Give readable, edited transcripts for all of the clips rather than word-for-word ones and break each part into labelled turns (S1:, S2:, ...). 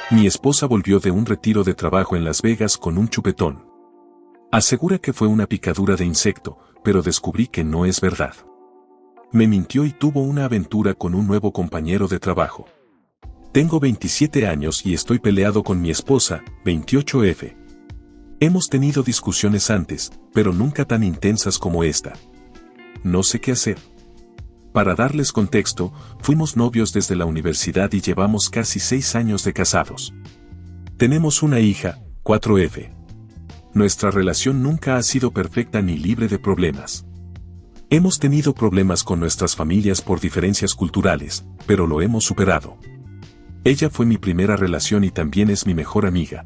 S1: Mi esposa volvió de un retiro de trabajo en Las Vegas con un chupetón. Asegura que fue una picadura de insecto, pero descubrí que no es verdad. Me mintió y tuvo una aventura con un nuevo compañero de trabajo. Tengo 27 años y estoy peleado con mi esposa, 28F. Hemos tenido discusiones antes, pero nunca tan intensas como esta. No sé qué hacer. Para darles contexto, fuimos novios desde la universidad y llevamos casi 6 años de casados. Tenemos una hija, 4F. Nuestra relación nunca ha sido perfecta ni libre de problemas. Hemos tenido problemas con nuestras familias por diferencias culturales, pero lo hemos superado. Ella fue mi primera relación y también es mi mejor amiga.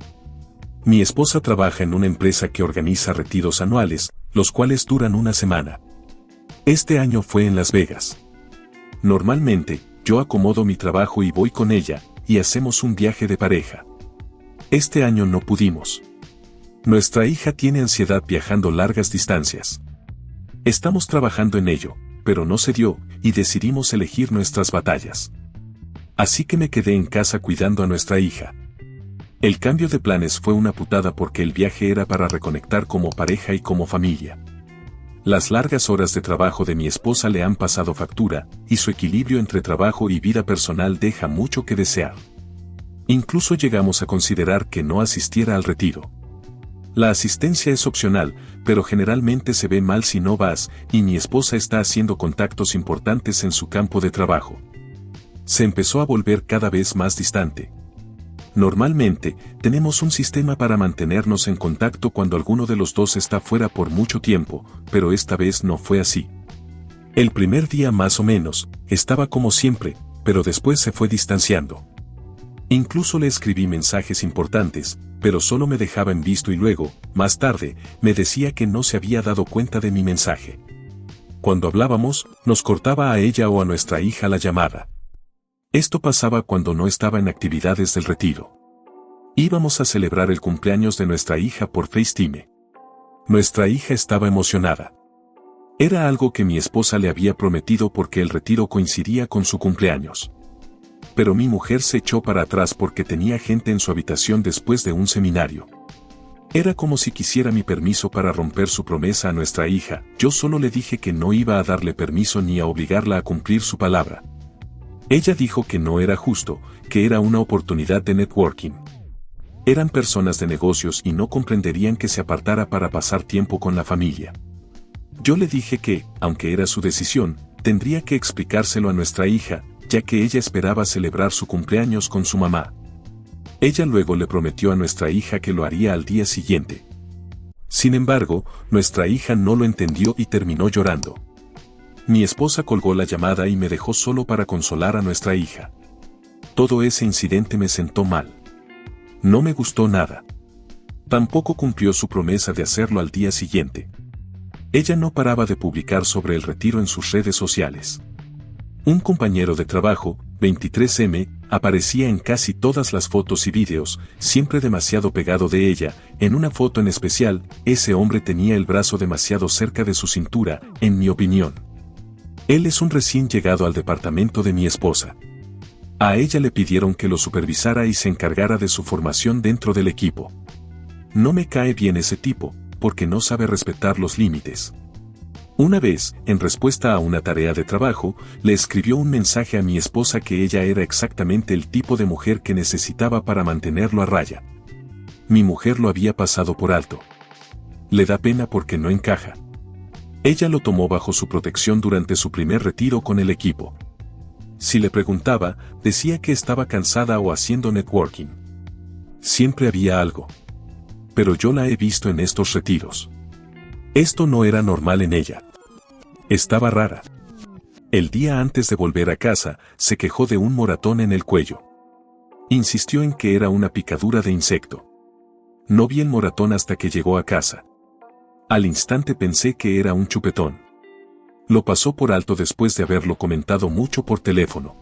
S1: Mi esposa trabaja en una empresa que organiza retiros anuales, los cuales duran una semana. Este año fue en Las Vegas. Normalmente, yo acomodo mi trabajo y voy con ella, y hacemos un viaje de pareja. Este año no pudimos. Nuestra hija tiene ansiedad viajando largas distancias. Estamos trabajando en ello, pero no se dio, y decidimos elegir nuestras batallas. Así que me quedé en casa cuidando a nuestra hija. El cambio de planes fue una putada porque el viaje era para reconectar como pareja y como familia. Las largas horas de trabajo de mi esposa le han pasado factura, y su equilibrio entre trabajo y vida personal deja mucho que desear. Incluso llegamos a considerar que no asistiera al retiro. La asistencia es opcional, pero generalmente se ve mal si no vas, y mi esposa está haciendo contactos importantes en su campo de trabajo. Se empezó a volver cada vez más distante. Normalmente, tenemos un sistema para mantenernos en contacto cuando alguno de los dos está fuera por mucho tiempo, pero esta vez no fue así. El primer día más o menos, estaba como siempre, pero después se fue distanciando. Incluso le escribí mensajes importantes, pero solo me dejaba en visto y luego, más tarde, me decía que no se había dado cuenta de mi mensaje. Cuando hablábamos, nos cortaba a ella o a nuestra hija la llamada. Esto pasaba cuando no estaba en actividades del retiro. Íbamos a celebrar el cumpleaños de nuestra hija por FaceTime. Nuestra hija estaba emocionada. Era algo que mi esposa le había prometido porque el retiro coincidía con su cumpleaños. Pero mi mujer se echó para atrás porque tenía gente en su habitación después de un seminario. Era como si quisiera mi permiso para romper su promesa a nuestra hija. Yo solo le dije que no iba a darle permiso ni a obligarla a cumplir su palabra. Ella dijo que no era justo, que era una oportunidad de networking. Eran personas de negocios y no comprenderían que se apartara para pasar tiempo con la familia. Yo le dije que, aunque era su decisión, tendría que explicárselo a nuestra hija, ya que ella esperaba celebrar su cumpleaños con su mamá. Ella luego le prometió a nuestra hija que lo haría al día siguiente. Sin embargo, nuestra hija no lo entendió y terminó llorando. Mi esposa colgó la llamada y me dejó solo para consolar a nuestra hija. Todo ese incidente me sentó mal. No me gustó nada. Tampoco cumplió su promesa de hacerlo al día siguiente. Ella no paraba de publicar sobre el retiro en sus redes sociales. Un compañero de trabajo, 23M, aparecía en casi todas las fotos y vídeos, siempre demasiado pegado de ella. En una foto en especial, ese hombre tenía el brazo demasiado cerca de su cintura, en mi opinión. Él es un recién llegado al departamento de mi esposa. A ella le pidieron que lo supervisara y se encargara de su formación dentro del equipo. No me cae bien ese tipo, porque no sabe respetar los límites. Una vez, en respuesta a una tarea de trabajo, le escribió un mensaje a mi esposa que ella era exactamente el tipo de mujer que necesitaba para mantenerlo a raya. Mi mujer lo había pasado por alto. Le da pena porque no encaja. Ella lo tomó bajo su protección durante su primer retiro con el equipo. Si le preguntaba, decía que estaba cansada o haciendo networking. Siempre había algo. Pero yo la he visto en estos retiros. Esto no era normal en ella. Estaba rara. El día antes de volver a casa, se quejó de un moratón en el cuello. Insistió en que era una picadura de insecto. No vi el moratón hasta que llegó a casa. Al instante pensé que era un chupetón. Lo pasó por alto después de haberlo comentado mucho por teléfono.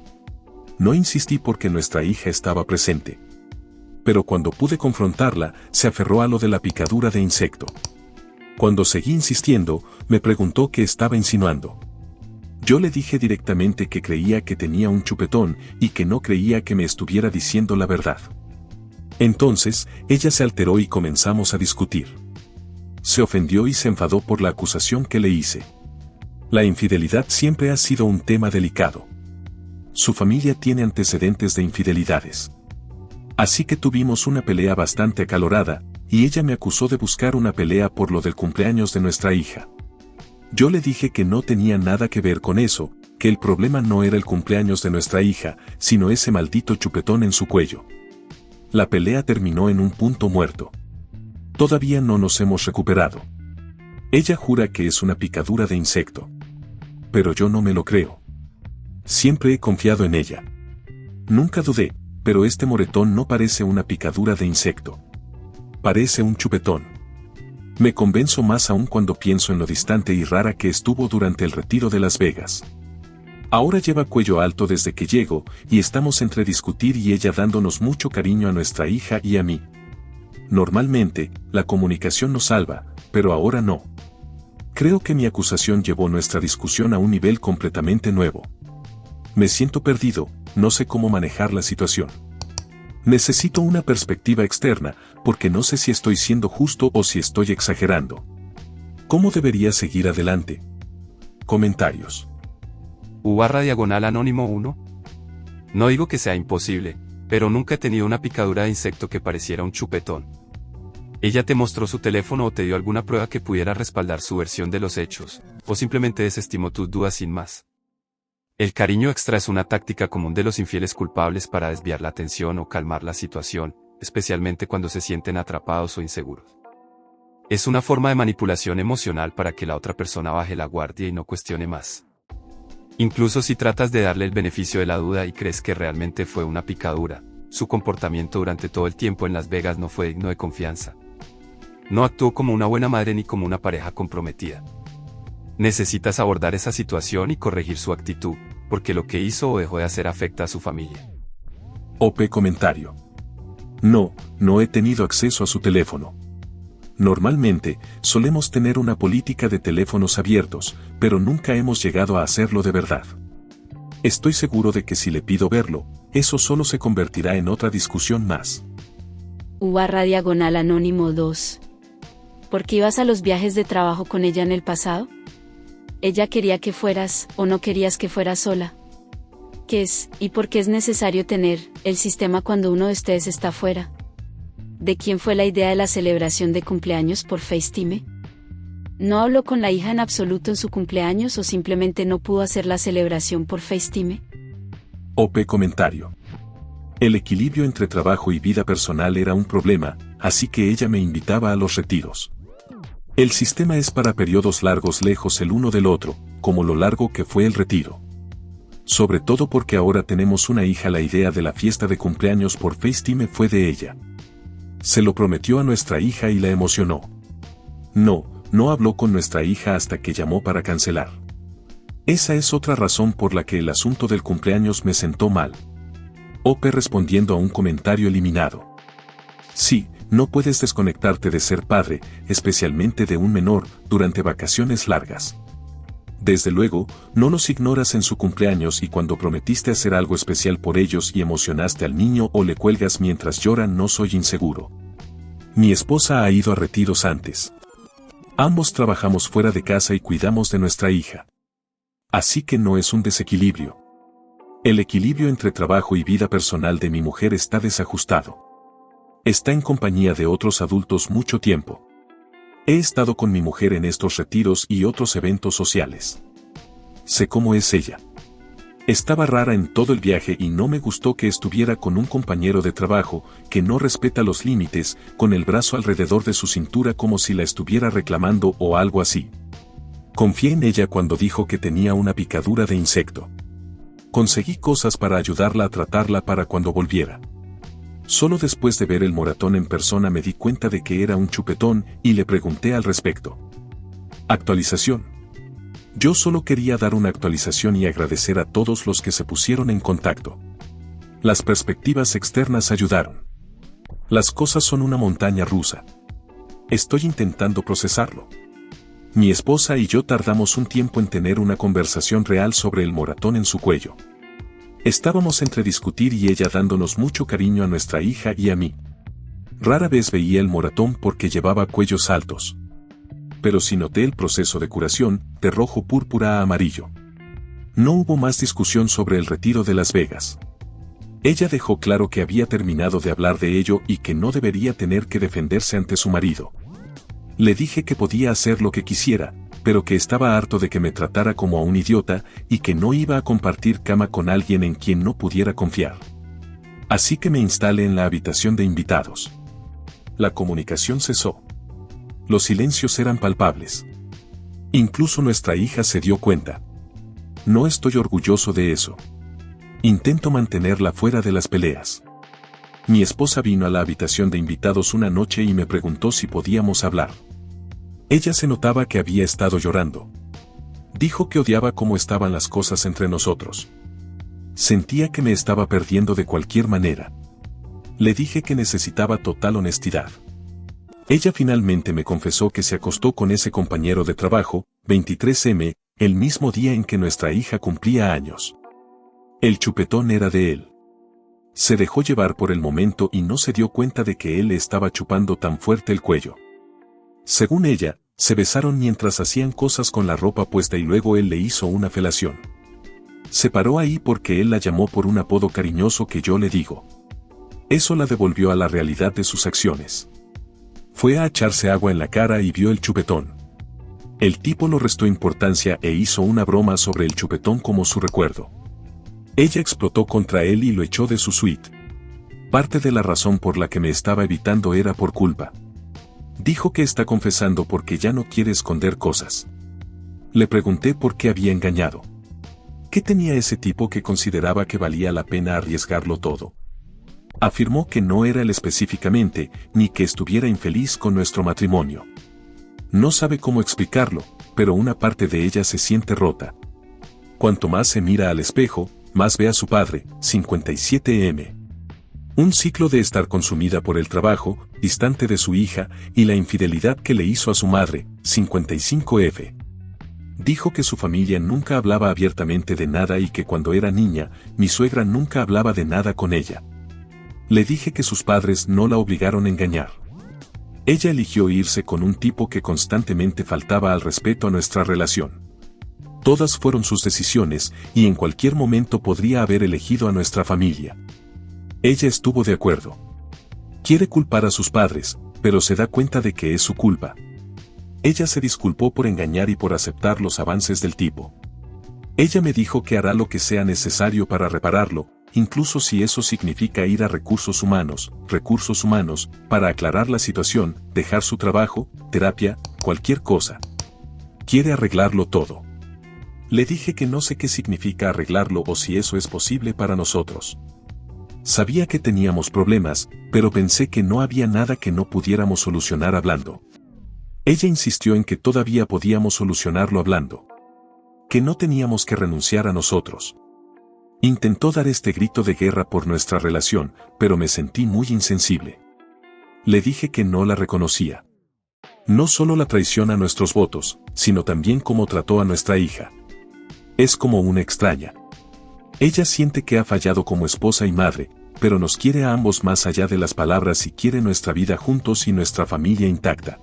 S1: No insistí porque nuestra hija estaba presente. Pero cuando pude confrontarla, se aferró a lo de la picadura de insecto. Cuando seguí insistiendo, me preguntó qué estaba insinuando. Yo le dije directamente que creía que tenía un chupetón y que no creía que me estuviera diciendo la verdad. Entonces, ella se alteró y comenzamos a discutir. Se ofendió y se enfadó por la acusación que le hice. La infidelidad siempre ha sido un tema delicado. Su familia tiene antecedentes de infidelidades. Así que tuvimos una pelea bastante acalorada, y ella me acusó de buscar una pelea por lo del cumpleaños de nuestra hija. Yo le dije que no tenía nada que ver con eso, que el problema no era el cumpleaños de nuestra hija, sino ese maldito chupetón en su cuello. La pelea terminó en un punto muerto. Todavía no nos hemos recuperado. Ella jura que es una picadura de insecto. Pero yo no me lo creo. Siempre he confiado en ella. Nunca dudé, pero este moretón no parece una picadura de insecto. Parece un chupetón. Me convenzo más aún cuando pienso en lo distante y rara que estuvo durante el retiro de Las Vegas. Ahora lleva cuello alto desde que llego, y estamos entre discutir y ella dándonos mucho cariño a nuestra hija y a mí. Normalmente, la comunicación nos salva, pero ahora no. Creo que mi acusación llevó nuestra discusión a un nivel completamente nuevo. Me siento perdido, no sé cómo manejar la situación. Necesito una perspectiva externa, porque no sé si estoy siendo justo o si estoy exagerando. ¿Cómo debería seguir adelante? Comentarios.
S2: U/Anónimo 1. No digo que sea imposible, pero nunca he tenido una picadura de insecto que pareciera un chupetón. ¿Ella te mostró su teléfono o te dio alguna prueba que pudiera respaldar su versión de los hechos, o simplemente desestimó tus dudas sin más? El cariño extra es una táctica común de los infieles culpables para desviar la atención o calmar la situación, especialmente cuando se sienten atrapados o inseguros. Es una forma de manipulación emocional para que la otra persona baje la guardia y no cuestione más. Incluso si tratas de darle el beneficio de la duda y crees que realmente fue una picadura, su comportamiento durante todo el tiempo en Las Vegas no fue digno de confianza. No actuó como una buena madre ni como una pareja comprometida. Necesitas abordar esa situación y corregir su actitud, porque lo que hizo o dejó de hacer afecta a su familia.
S1: OP comentario. No he tenido acceso a su teléfono. Normalmente, solemos tener una política de teléfonos abiertos, pero nunca hemos llegado a hacerlo de verdad. Estoy seguro de que si le pido verlo, eso solo se convertirá en otra discusión más.
S3: U/Anónimo 2. ¿Por qué ibas a los viajes de trabajo con ella en el pasado? ¿Ella quería que fueras, o no querías que fueras sola? ¿Qué es, y por qué es necesario tener, el sistema cuando uno de ustedes está fuera? ¿De quién fue la idea de la celebración de cumpleaños por FaceTime? ¿No habló con la hija en absoluto en su cumpleaños o simplemente no pudo hacer la celebración por FaceTime?
S1: OP comentario. El equilibrio entre trabajo y vida personal era un problema, así que ella me invitaba a los retiros. El sistema es para periodos largos lejos el uno del otro, como lo largo que fue el retiro. Sobre todo porque ahora tenemos una hija. La idea de la fiesta de cumpleaños por FaceTime fue de ella. Se lo prometió a nuestra hija y la emocionó. No habló con nuestra hija hasta que llamó para cancelar. Esa es otra razón por la que el asunto del cumpleaños me sentó mal. OP respondiendo a un comentario eliminado. Sí, no puedes desconectarte de ser padre, especialmente de un menor, durante vacaciones largas. Desde luego, no los ignoras en su cumpleaños y cuando prometiste hacer algo especial por ellos y emocionaste al niño o le cuelgas mientras lloran. No soy inseguro. Mi esposa ha ido a retiros antes. Ambos trabajamos fuera de casa y cuidamos de nuestra hija. Así que no es un desequilibrio. El equilibrio entre trabajo y vida personal de mi mujer está desajustado. Está en compañía de otros adultos mucho tiempo. He estado con mi mujer en estos retiros y otros eventos sociales. Sé cómo es ella. Estaba rara en todo el viaje y no me gustó que estuviera con un compañero de trabajo que no respeta los límites, con el brazo alrededor de su cintura como si la estuviera reclamando o algo así. Confié en ella cuando dijo que tenía una picadura de insecto. Conseguí cosas para ayudarla a tratarla para cuando volviera. Solo después de ver el moratón en persona me di cuenta de que era un chupetón y le pregunté al respecto. Actualización. Yo solo quería dar una actualización y agradecer a todos los que se pusieron en contacto. Las perspectivas externas ayudaron. Las cosas son una montaña rusa. Estoy intentando procesarlo. Mi esposa y yo tardamos un tiempo en tener una conversación real sobre el moratón en su cuello. Estábamos entre discutir y ella dándonos mucho cariño a nuestra hija y a mí. Rara vez veía el moratón porque llevaba cuellos altos. Pero sí noté el proceso de curación, de rojo púrpura a amarillo. No hubo más discusión sobre el retiro de Las Vegas. Ella dejó claro que había terminado de hablar de ello y que no debería tener que defenderse ante su marido. Le dije que podía hacer lo que quisiera, pero que estaba harto de que me tratara como a un idiota y que no iba a compartir cama con alguien en quien no pudiera confiar. Así que me instalé en la habitación de invitados. La comunicación cesó. Los silencios eran palpables. Incluso nuestra hija se dio cuenta. No estoy orgulloso de eso. Intento mantenerla fuera de las peleas. Mi esposa vino a la habitación de invitados una noche y me preguntó si podíamos hablar. Ella se notaba que había estado llorando. Dijo que odiaba cómo estaban las cosas entre nosotros. Sentía que me estaba perdiendo de cualquier manera. Le dije que necesitaba total honestidad. Ella finalmente me confesó que se acostó con ese compañero de trabajo, 23M, el mismo día en que nuestra hija cumplía años. El chupetón era de él. Se dejó llevar por el momento y no se dio cuenta de que él le estaba chupando tan fuerte el cuello. Según ella, se besaron mientras hacían cosas con la ropa puesta y luego él le hizo una felación. Se paró ahí porque él la llamó por un apodo cariñoso que yo le digo. Eso la devolvió a la realidad de sus acciones. Fue a echarse agua en la cara y vio el chupetón. El tipo lo restó importancia e hizo una broma sobre el chupetón como su recuerdo. Ella explotó contra él y lo echó de su suite. Parte de la razón por la que me estaba evitando era por culpa. Dijo que está confesando porque ya no quiere esconder cosas. Le pregunté por qué había engañado. ¿Qué tenía ese tipo que consideraba que valía la pena arriesgarlo todo? Afirmó que no era él específicamente, ni que estuviera infeliz con nuestro matrimonio. No sabe cómo explicarlo, pero una parte de ella se siente rota. Cuanto más se mira al espejo, más ve a su padre, 57M. Un ciclo de estar consumida por el trabajo, distante de su hija, y la infidelidad que le hizo a su madre, 55F. Dijo que su familia nunca hablaba abiertamente de nada y que cuando era niña, mi suegra nunca hablaba de nada con ella. Le dije que sus padres no la obligaron a engañar. Ella eligió irse con un tipo que constantemente faltaba al respeto a nuestra relación. Todas fueron sus decisiones, y en cualquier momento podría haber elegido a nuestra familia. Ella estuvo de acuerdo. Quiere culpar a sus padres, pero se da cuenta de que es su culpa. Ella se disculpó por engañar y por aceptar los avances del tipo. Ella me dijo que hará lo que sea necesario para repararlo, incluso si eso significa ir a recursos humanos, para aclarar la situación, dejar su trabajo, terapia, cualquier cosa. Quiere arreglarlo todo. Le dije que no sé qué significa arreglarlo o si eso es posible para nosotros. Sabía que teníamos problemas, pero pensé que no había nada que no pudiéramos solucionar hablando. Ella insistió en que todavía podíamos solucionarlo hablando. Que no teníamos que renunciar a nosotros. Intentó dar este grito de guerra por nuestra relación, pero me sentí muy insensible. Le dije que no la reconocía. No solo la traición a nuestros votos, sino también cómo trató a nuestra hija. Es como una extraña. Ella siente que ha fallado como esposa y madre, pero nos quiere a ambos más allá de las palabras y quiere nuestra vida juntos y nuestra familia intacta.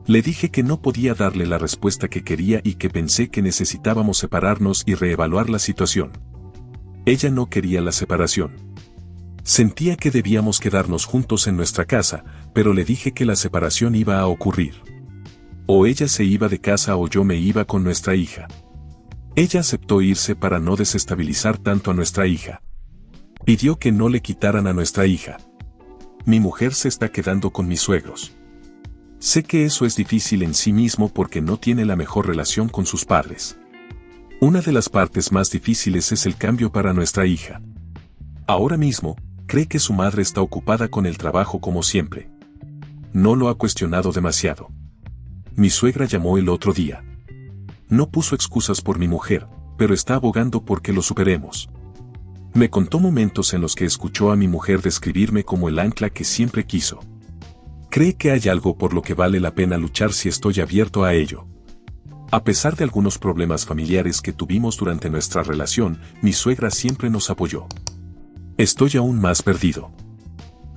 S1: Le dije que no podía darle la respuesta que quería y que pensé que necesitábamos separarnos y reevaluar la situación. Ella no quería la separación. Sentía que debíamos quedarnos juntos en nuestra casa, pero le dije que la separación iba a ocurrir. O ella se iba de casa o yo me iba con nuestra hija. Ella aceptó irse para no desestabilizar tanto a nuestra hija. Pidió que no le quitaran a nuestra hija. Mi mujer se está quedando con mis suegros. Sé que eso es difícil en sí mismo porque no tiene la mejor relación con sus padres. Una de las partes más difíciles es el cambio para nuestra hija. Ahora mismo, cree que su madre está ocupada con el trabajo como siempre. No lo ha cuestionado demasiado. Mi suegra llamó el otro día. No puso excusas por mi mujer, pero está abogando porque lo superemos. Me contó momentos en los que escuchó a mi mujer describirme como el ancla que siempre quiso. Cree que hay algo por lo que vale la pena luchar si estoy abierto a ello. A pesar de algunos problemas familiares que tuvimos durante nuestra relación, mi suegra siempre nos apoyó. Estoy aún más perdido.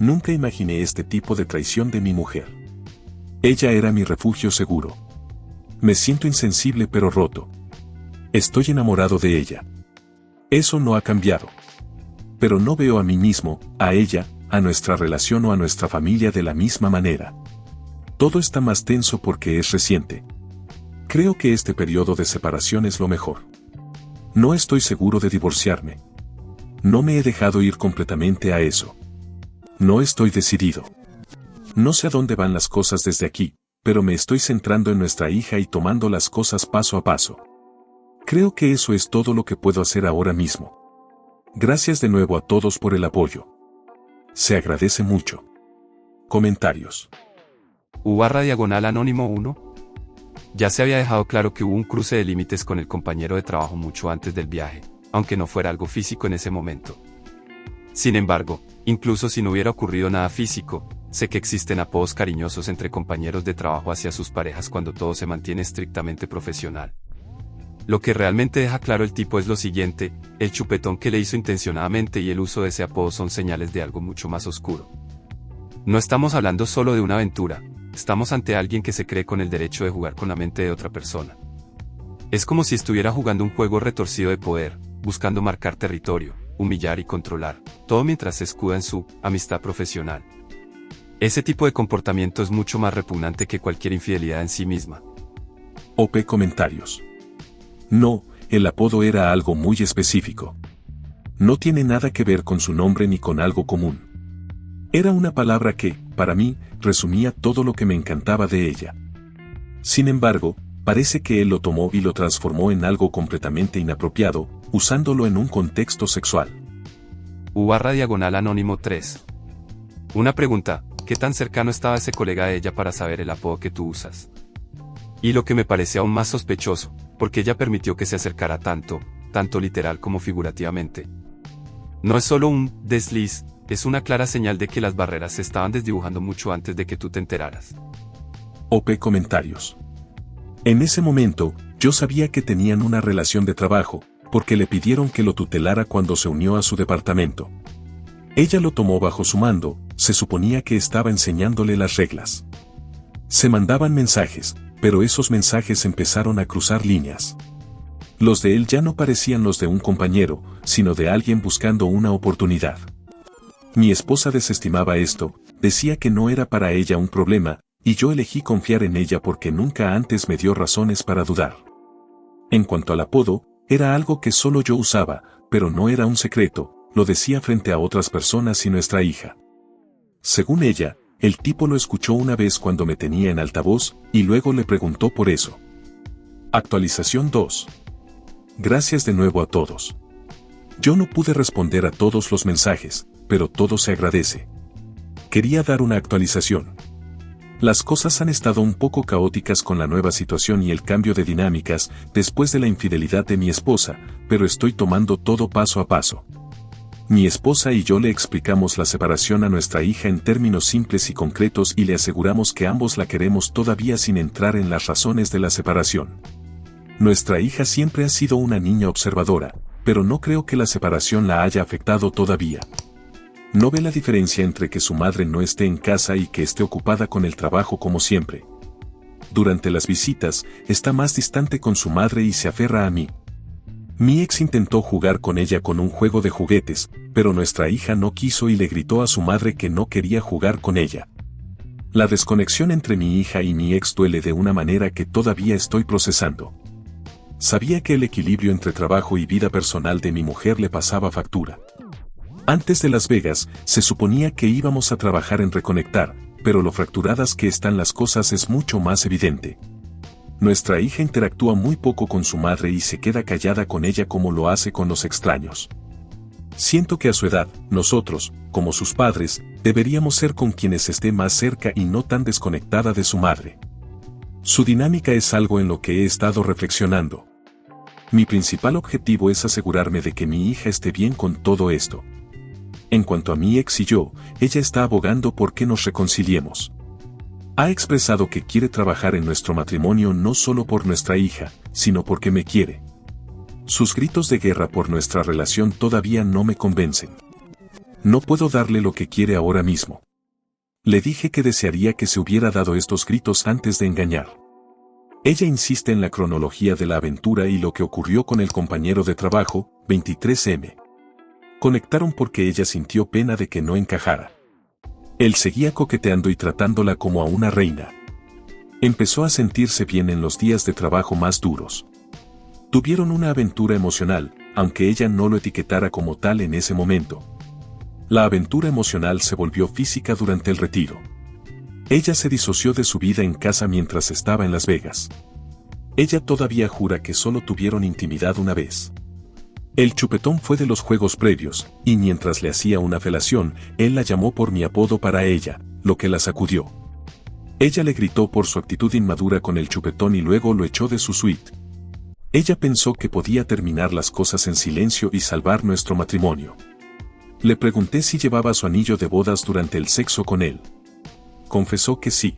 S1: Nunca imaginé este tipo de traición de mi mujer. Ella era mi refugio seguro. Me siento insensible pero roto. Estoy enamorado de ella. Eso no ha cambiado. Pero no veo a mí mismo, a ella, a nuestra relación o a nuestra familia de la misma manera. Todo está más tenso porque es reciente. Creo que este periodo de separación es lo mejor. No estoy seguro de divorciarme. No me he dejado ir completamente a eso. No estoy decidido. No sé a dónde van las cosas desde aquí, pero me estoy centrando en nuestra hija y tomando las cosas paso a paso. Creo que eso es todo lo que puedo hacer ahora mismo. Gracias de nuevo a todos por el apoyo. Se agradece mucho. Comentarios.
S2: U/Anónimo 1. Ya se había dejado claro que hubo un cruce de límites con el compañero de trabajo mucho antes del viaje, aunque no fuera algo físico en ese momento. Sin embargo, incluso si no hubiera ocurrido nada físico, sé que existen apodos cariñosos entre compañeros de trabajo hacia sus parejas cuando todo se mantiene estrictamente profesional. Lo que realmente deja claro el tipo es lo siguiente: el chupetón que le hizo intencionadamente y el uso de ese apodo son señales de algo mucho más oscuro. No estamos hablando solo de una aventura, estamos ante alguien que se cree con el derecho de jugar con la mente de otra persona. Es como si estuviera jugando un juego retorcido de poder, buscando marcar territorio, humillar y controlar, todo mientras se escuda en su amistad profesional. Ese tipo de comportamiento es mucho más repugnante que cualquier infidelidad en sí misma.
S1: OP comentarios. No, el apodo era algo muy específico. No tiene nada que ver con su nombre ni con algo común. Era una palabra que, para mí, resumía todo lo que me encantaba de ella. Sin embargo, parece que él lo tomó y lo transformó en algo completamente inapropiado, usándolo en un contexto sexual.
S2: U/Anónimo 3. Una pregunta: ¿qué tan cercano estaba ese colega de ella para saber el apodo que tú usas? Y lo que me parece aún más sospechoso, porque ella permitió que se acercara tanto literal como figurativamente. No es solo un desliz, es una clara señal de que las barreras se estaban desdibujando mucho antes de que tú te enteraras.
S1: OP comentarios. En ese momento, yo sabía que tenían una relación de trabajo, porque le pidieron que lo tutelara cuando se unió a su departamento. Ella lo tomó bajo su mando, se suponía que estaba enseñándole las reglas. Se mandaban mensajes, pero esos mensajes empezaron a cruzar líneas. Los de él ya no parecían los de un compañero, sino de alguien buscando una oportunidad. Mi esposa desestimaba esto, decía que no era para ella un problema, y yo elegí confiar en ella porque nunca antes me dio razones para dudar. En cuanto al apodo, era algo que solo yo usaba, pero no era un secreto, lo decía frente a otras personas y nuestra hija. Según ella, el tipo lo escuchó una vez cuando me tenía en altavoz, y luego le preguntó por eso. Actualización 2. Gracias de nuevo a todos. Yo no pude responder a todos los mensajes, pero todo se agradece. Quería dar una actualización. Las cosas han estado un poco caóticas con la nueva situación y el cambio de dinámicas después de la infidelidad de mi esposa, pero estoy tomando todo paso a paso. Mi esposa y yo le explicamos la separación a nuestra hija en términos simples y concretos y le aseguramos que ambos la queremos todavía sin entrar en las razones de la separación. Nuestra hija siempre ha sido una niña observadora, pero no creo que la separación la haya afectado todavía. No ve la diferencia entre que su madre no esté en casa y que esté ocupada con el trabajo como siempre. Durante las visitas, está más distante con su madre y se aferra a mí. Mi ex intentó jugar con ella con un juego de juguetes, pero nuestra hija no quiso y le gritó a su madre que no quería jugar con ella. La desconexión entre mi hija y mi ex duele de una manera que todavía estoy procesando. Sabía que el equilibrio entre trabajo y vida personal de mi mujer le pasaba factura. Antes de Las Vegas, se suponía que íbamos a trabajar en reconectar, pero lo fracturadas que están las cosas es mucho más evidente. Nuestra hija interactúa muy poco con su madre y se queda callada con ella como lo hace con los extraños. Siento que a su edad, nosotros, como sus padres, deberíamos ser con quienes esté más cerca y no tan desconectada de su madre. Su dinámica es algo en lo que he estado reflexionando. Mi principal objetivo es asegurarme de que mi hija esté bien con todo esto. En cuanto a mi ex y yo, ella está abogando por que nos reconciliemos. Ha expresado que quiere trabajar en nuestro matrimonio no solo por nuestra hija, sino porque me quiere. Sus gritos de guerra por nuestra relación todavía no me convencen. No puedo darle lo que quiere ahora mismo. Le dije que desearía que se hubiera dado estos gritos antes de engañar. Ella insiste en la cronología de la aventura y lo que ocurrió con el compañero de trabajo, 23M. Conectaron porque ella sintió pena de que no encajara. Él seguía coqueteando y tratándola como a una reina. Empezó a sentirse bien en los días de trabajo más duros. Tuvieron una aventura emocional, aunque ella no lo etiquetara como tal en ese momento. La aventura emocional se volvió física durante el retiro. Ella se disoció de su vida en casa mientras estaba en Las Vegas. Ella todavía jura que solo tuvieron intimidad una vez. El chupetón fue de los juegos previos, y mientras le hacía una felación, él la llamó por mi apodo para ella, lo que la sacudió. Ella le gritó por su actitud inmadura con el chupetón y luego lo echó de su suite. Ella pensó que podía terminar las cosas en silencio y salvar nuestro matrimonio. Le pregunté si llevaba su anillo de bodas durante el sexo con él. Confesó que sí.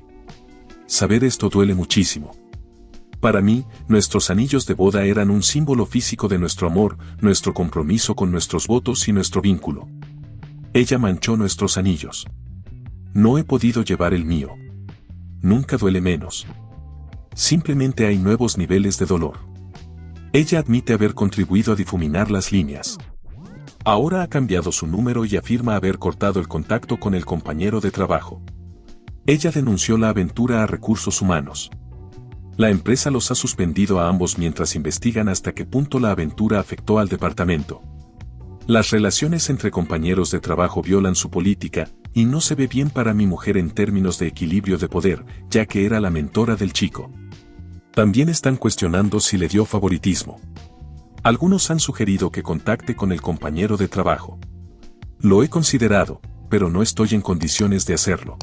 S1: Saber esto duele muchísimo. Para mí, nuestros anillos de boda eran un símbolo físico de nuestro amor, nuestro compromiso con nuestros votos y nuestro vínculo. Ella manchó nuestros anillos. No he podido llevar el mío. Nunca duele menos. Simplemente hay nuevos niveles de dolor. Ella admite haber contribuido a difuminar las líneas. Ahora ha cambiado su número y afirma haber cortado el contacto con el compañero de trabajo. Ella denunció la aventura a Recursos Humanos. La empresa los ha suspendido a ambos mientras investigan hasta qué punto la aventura afectó al departamento. Las relaciones entre compañeros de trabajo violan su política, y no se ve bien para mi mujer en términos de equilibrio de poder, ya que era la mentora del chico. También están cuestionando si le dio favoritismo. Algunos han sugerido que contacte con el compañero de trabajo. Lo he considerado, pero no estoy en condiciones de hacerlo.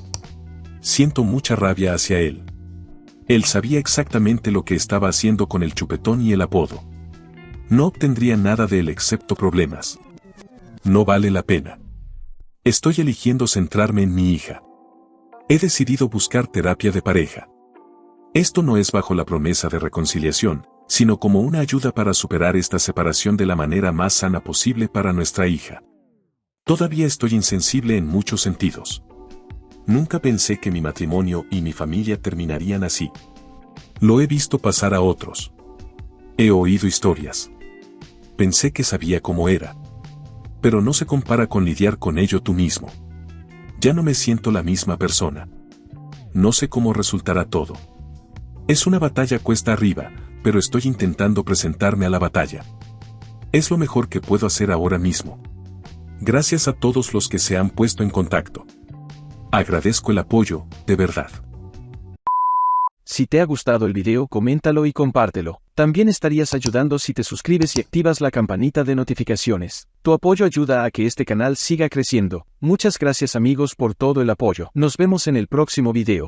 S1: Siento mucha rabia hacia él. Él sabía exactamente lo que estaba haciendo con el chupetón y el apodo. No obtendría nada de él excepto problemas. No vale la pena. Estoy eligiendo centrarme en mi hija. He decidido buscar terapia de pareja. Esto no es bajo la promesa de reconciliación, sino como una ayuda para superar esta separación de la manera más sana posible para nuestra hija. Todavía estoy insensible en muchos sentidos. Nunca pensé que mi matrimonio y mi familia terminarían así. Lo he visto pasar a otros. He oído historias. Pensé que sabía cómo era. Pero no se compara con lidiar con ello tú mismo. Ya no me siento la misma persona. No sé cómo resultará todo. Es una batalla cuesta arriba, pero estoy intentando presentarme a la batalla. Es lo mejor que puedo hacer ahora mismo. Gracias a todos los que se han puesto en contacto. Agradezco el apoyo, de verdad.
S4: Si te ha gustado el video, coméntalo y compártelo. También estarías ayudando si te suscribes y activas la campanita de notificaciones. Tu apoyo ayuda a que este canal siga creciendo. Muchas gracias amigos por todo el apoyo. Nos vemos en el próximo video.